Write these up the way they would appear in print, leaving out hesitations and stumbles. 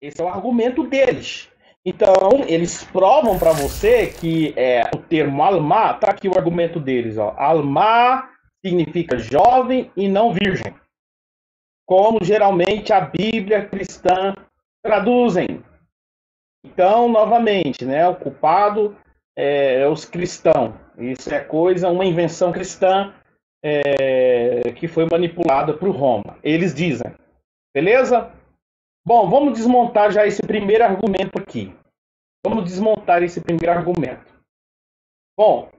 Esse é o argumento deles. Então, eles provam para você que o termo alma, tá aqui o argumento deles, ó. Alma significa jovem e não virgem, como geralmente a Bíblia cristã traduzem. Então, novamente, né, o culpado é os cristãos. Isso é coisa, uma invenção cristã que foi manipulada por Roma. Eles dizem. Beleza? Bom, vamos desmontar já esse primeiro argumento aqui. Vamos desmontar esse primeiro argumento. Bom,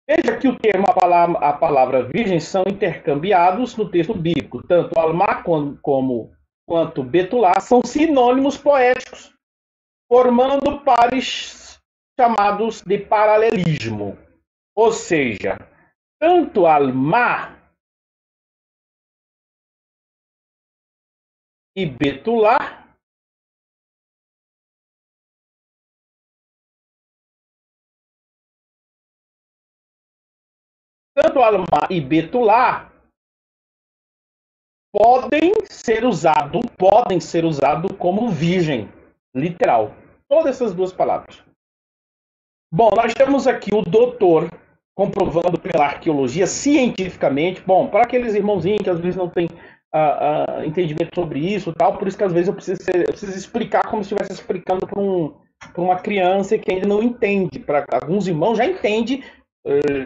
veja que o termo a palavra virgem são intercambiados no texto bíblico. Tanto alma quanto betulá são sinônimos poéticos, formando pares chamados de paralelismo. Ou seja, tanto alma e betulá alma e betulá podem ser usado como virgem, literal. Todas essas duas palavras. Bom, nós temos aqui o doutor comprovando pela arqueologia cientificamente. Bom, para aqueles irmãozinhos que às vezes não têm entendimento sobre isso, tal, por isso que às vezes eu preciso explicar como se estivesse explicando para uma criança que ainda não entende. Para alguns irmãos já entende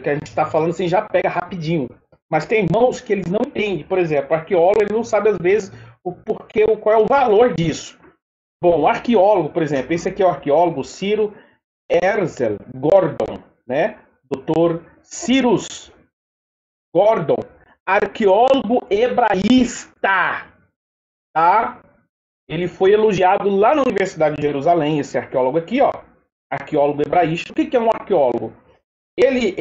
que a gente está falando assim, já pega rapidinho. Mas tem irmãos que eles não entendem. Por exemplo, o arqueólogo ele não sabe às vezes o porquê, qual é o valor disso. Bom, o arqueólogo, por exemplo, esse aqui é o arqueólogo Ciro Ersel Gordon, né? Dr. Cyrus Gordon, arqueólogo hebraísta, tá? Ele foi elogiado lá na Universidade de Jerusalém, esse arqueólogo aqui, ó, arqueólogo hebraísta. O que é um arqueólogo? Ele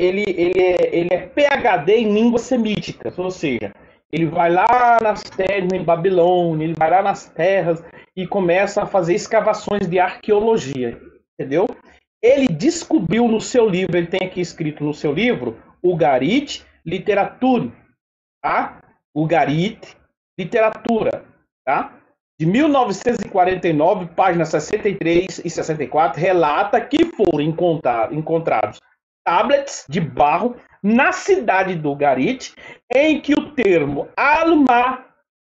é PhD em línguas semíticas, ou seja, ele vai lá nas terras, em Babilônia, ele vai lá nas terras e começa a fazer escavações de arqueologia, entendeu? Ele descobriu no seu livro, ele tem aqui escrito no seu livro, Ugarit Literature, tá? Ugarit Literatura, tá? De 1949, páginas 63 e 64, relata que foram encontrados tablets de barro na cidade do Ugarit, em que o termo alma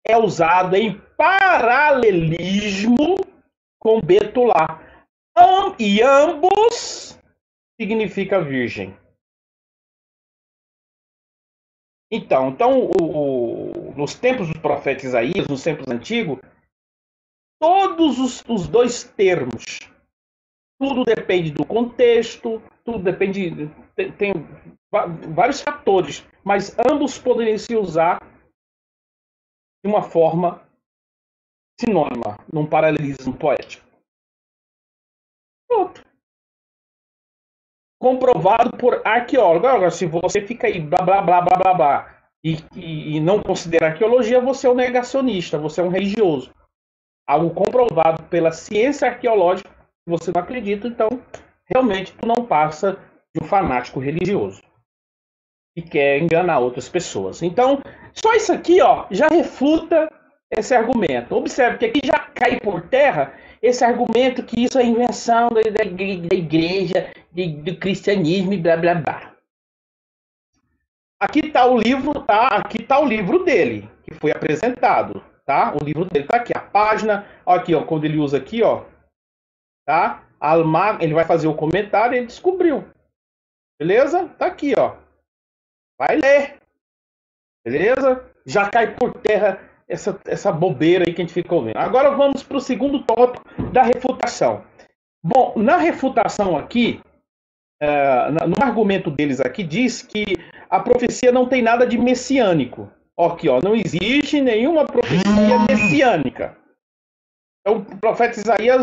é usado em paralelismo com betulá. E ambos significa virgem. Então nos tempos dos profetas Isaías, nos tempos antigos, todos os dois termos, tudo depende do contexto, tudo depende, tem vários fatores, mas ambos poderiam se usar de uma forma sinônima, num paralelismo poético. Pronto. Comprovado por arqueólogo. Agora, se você fica aí blá blá blá blá blá, blá e não considera arqueologia, você é um negacionista, você é um religioso. Algo comprovado pela ciência arqueológica, você não acredita, então realmente tu não passa de um fanático religioso que quer enganar outras pessoas. Então, só isso aqui, ó, já refuta esse argumento. Observe que aqui já cai por terra esse argumento que isso é invenção da igreja, do cristianismo e blá blá blá. Aqui está o livro, tá? Aqui está o livro dele, que foi apresentado, tá? O livro dele está aqui, a página, ó, aqui, ó, quando ele usa aqui, ó, tá? Almar, ele vai fazer o comentário, ele descobriu. Beleza? Tá aqui, ó. Vai ler. Beleza? Já cai por terra essa bobeira aí que a gente fica ouvindo. Agora vamos para o segundo tópico da refutação. Bom, na refutação aqui, no argumento deles aqui, diz que a profecia não tem nada de messiânico. Aqui, ó, não existe nenhuma profecia messiânica. Então, o profeta Isaías,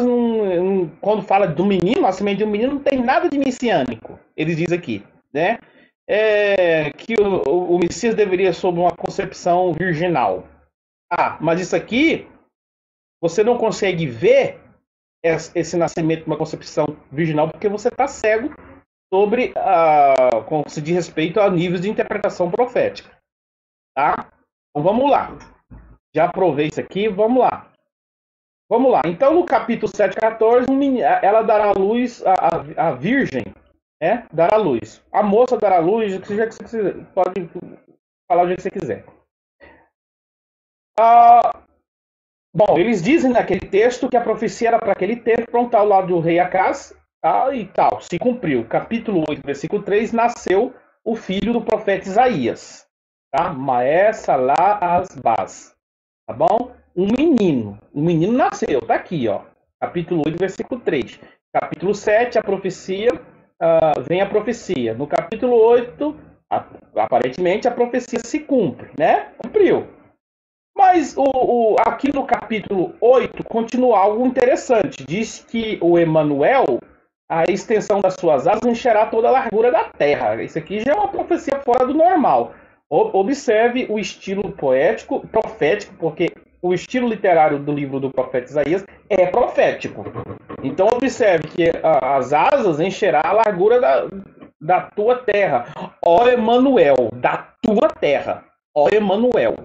quando fala do menino, a semente de um menino, não tem nada de messiânico. Ele diz aqui, né? Que o Messias deveria sob uma concepção virginal. Mas isso aqui, você não consegue ver esse nascimento de uma concepção virginal porque você está cego sobre como se diz respeito a níveis de interpretação profética. Tá? Então vamos lá. Já provei isso aqui, vamos lá. Vamos lá. Então, no capítulo 7:14, ela dará à luz a virgem, né? Dará à luz. A moça dará à luz, o que você pode falar o jeito que você quiser. Bom, eles dizem naquele texto que a profecia era para aquele tempo, pronto, ao lado do rei Acaz, tá, e tal, se cumpriu. Capítulo 8, versículo 3, nasceu o filho do profeta Isaías, tá? Maessa lá asbaz, tá bom? Um menino nasceu, tá aqui, ó. Capítulo 8, versículo 3. Capítulo 7, a profecia, vem a profecia. No capítulo 8, aparentemente a profecia se cumpre, né? Cumpriu. Mas aqui no capítulo 8 continua algo interessante. Diz que o Emanuel, a extensão das suas asas, encherá toda a largura da terra. Isso aqui já é uma profecia fora do normal. Observe o estilo poético, profético, porque o estilo literário do livro do profeta Isaías é profético. Então observe que as asas encherá a largura da tua terra. Ó Emanuel, da tua terra. Ó Emanuel.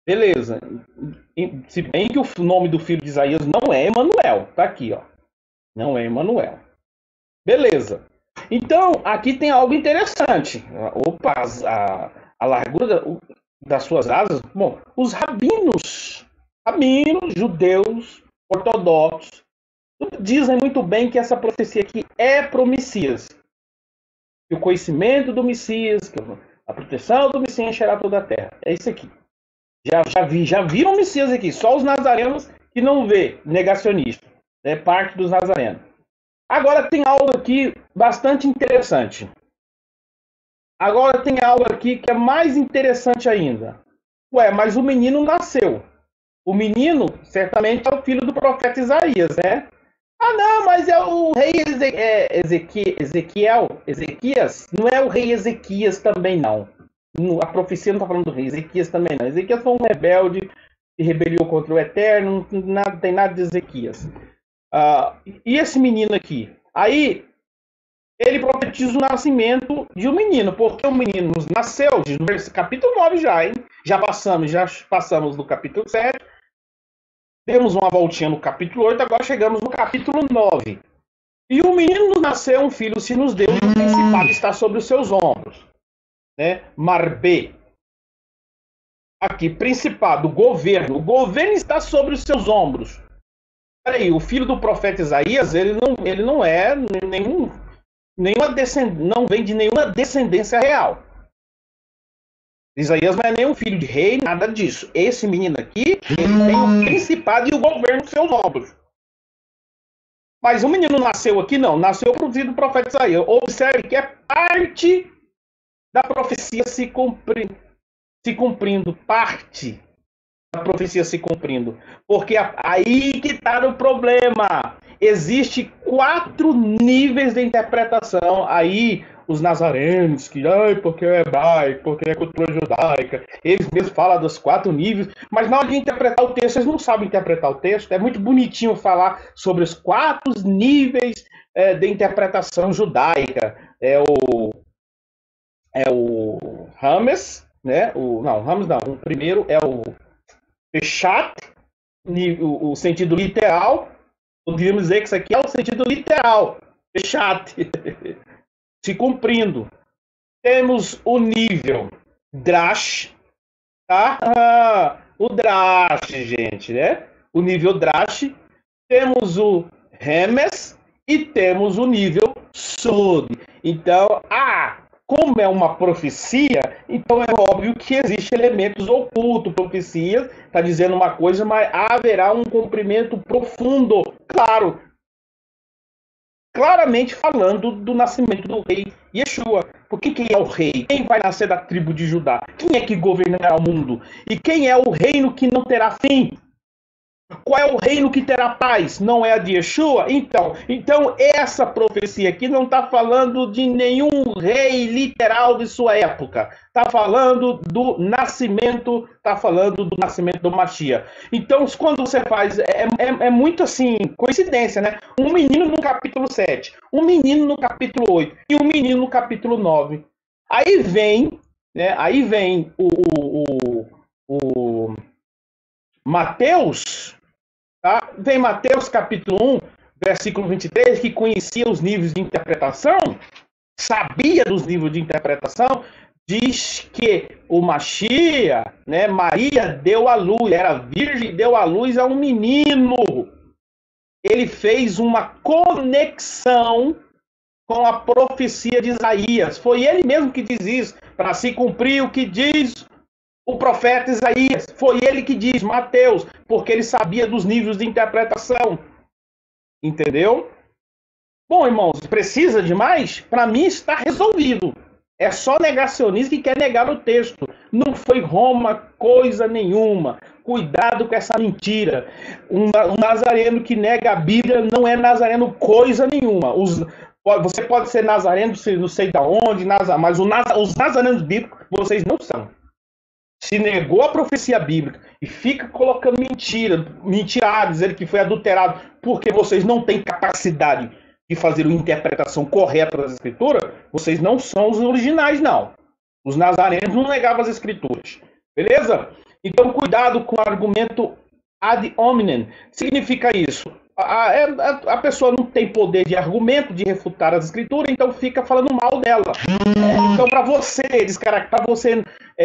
Beleza. Se bem que o nome do filho de Isaías não é Emanuel. Tá aqui, ó. Não é Emanuel. Beleza. Então, aqui tem algo interessante. Opa, a largura das suas asas. Bom, os rabinos, judeus, ortodoxos, dizem muito bem que essa profecia aqui é pro Messias. Que o conhecimento do Messias, que a proteção do Messias encherá toda a terra. É isso aqui. Já viram Messias aqui, só os nazarenos que não vê negacionista. É parte dos nazarenos. Agora tem algo aqui bastante interessante. Agora tem algo aqui que é mais interessante ainda. Ué, mas o menino nasceu. O menino, certamente, é o filho do profeta Isaías, né? Ah, não, mas é o rei Ezequias. Não é o rei Ezequias também, não. A profecia não está falando do rei Ezequias também, não. Ezequias foi um rebelde que rebeliou contra o Eterno, não tem nada de Ezequias. E esse menino aqui? Aí, ele profetiza o nascimento de um menino, porque o menino nasceu, no capítulo 9 já, hein? Já passamos do capítulo 7, demos uma voltinha no capítulo 8, agora chegamos no capítulo 9. E o menino nasceu, um filho se nos deu, e o principado está sobre os seus ombros. Né? Marbê. Aqui, principado, governo. O governo está sobre os seus ombros. Peraí, o filho do profeta Isaías, ele não é não vem de nenhuma descendência real. Isaías não é nenhum filho de rei, nada disso. Esse menino aqui, ele tem o principado e o governo nos seus ombros. Mas o menino nasceu aqui, não. Nasceu pro filho do profeta Isaías. Observe que é parte da profecia se cumprindo. Parte da profecia se cumprindo. Porque aí que está o problema. Existem 4 níveis de interpretação. Aí os nazarenos, porque é hebraico, porque é cultura judaica, eles mesmos falam dos 4 níveis, mas na hora de interpretar o texto, eles não sabem interpretar o texto. É muito bonitinho falar sobre os 4 níveis de interpretação judaica. É o Rames, né? Rames não. O primeiro é o Peshat, o sentido literal. Podríamos dizer que isso aqui é o sentido literal. Peshat. Se cumprindo. Temos o nível Drash, tá? O Drash, gente, né? O nível Drash. Temos o Remes e temos o nível Sod. Então, como é uma profecia, então é óbvio que existem elementos ocultos. Profecia está dizendo uma coisa, mas haverá um cumprimento profundo. Claro, claramente falando do nascimento do rei Yeshua. Porque quem é o rei? Quem vai nascer da tribo de Judá? Quem é que governará o mundo? E quem é o reino que não terá fim? Qual é o reino que terá paz? Não é a de Yeshua? Então essa profecia aqui não está falando de nenhum rei literal de sua época. Está falando do nascimento, do Mashiach. Então, quando você faz, é muito assim, coincidência, né? Um menino no capítulo 7, um menino no capítulo 8 e um menino no capítulo 9. Aí vem, né? Aí vem o Mateus Tá? Vem Mateus capítulo 1, versículo 23, que conhecia os níveis de interpretação, sabia dos níveis de interpretação, diz que o Machia, né, Maria deu à luz, era virgem e deu à luz a um menino. Ele fez uma conexão com a profecia de Isaías. Foi ele mesmo que diz isso, para se cumprir o que diz o profeta Isaías. Foi ele que diz, Mateus, porque ele sabia dos níveis de interpretação. Entendeu? Bom, irmãos, precisa de mais? Para mim está resolvido. É só negacionista que quer negar o texto. Não foi Roma coisa nenhuma. Cuidado com essa mentira. Um nazareno que nega a Bíblia não é nazareno coisa nenhuma. Você pode ser nazareno, não sei de onde, mas os nazarenos bíblicos vocês não são. Se negou a profecia bíblica e fica colocando mentira, dizendo que foi adulterado, porque vocês não têm capacidade de fazer uma interpretação correta das escrituras, vocês não são os originais, não. Os nazarenos não negavam as escrituras. Beleza? Então, cuidado com o argumento ad hominem. Significa isso. A pessoa não tem poder de argumento, de refutar as escrituras, então fica falando mal dela. Então, para você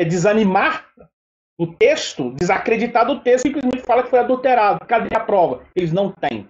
desanimar o texto, desacreditar do texto, simplesmente fala que foi adulterado. Cadê a prova? Eles não têm.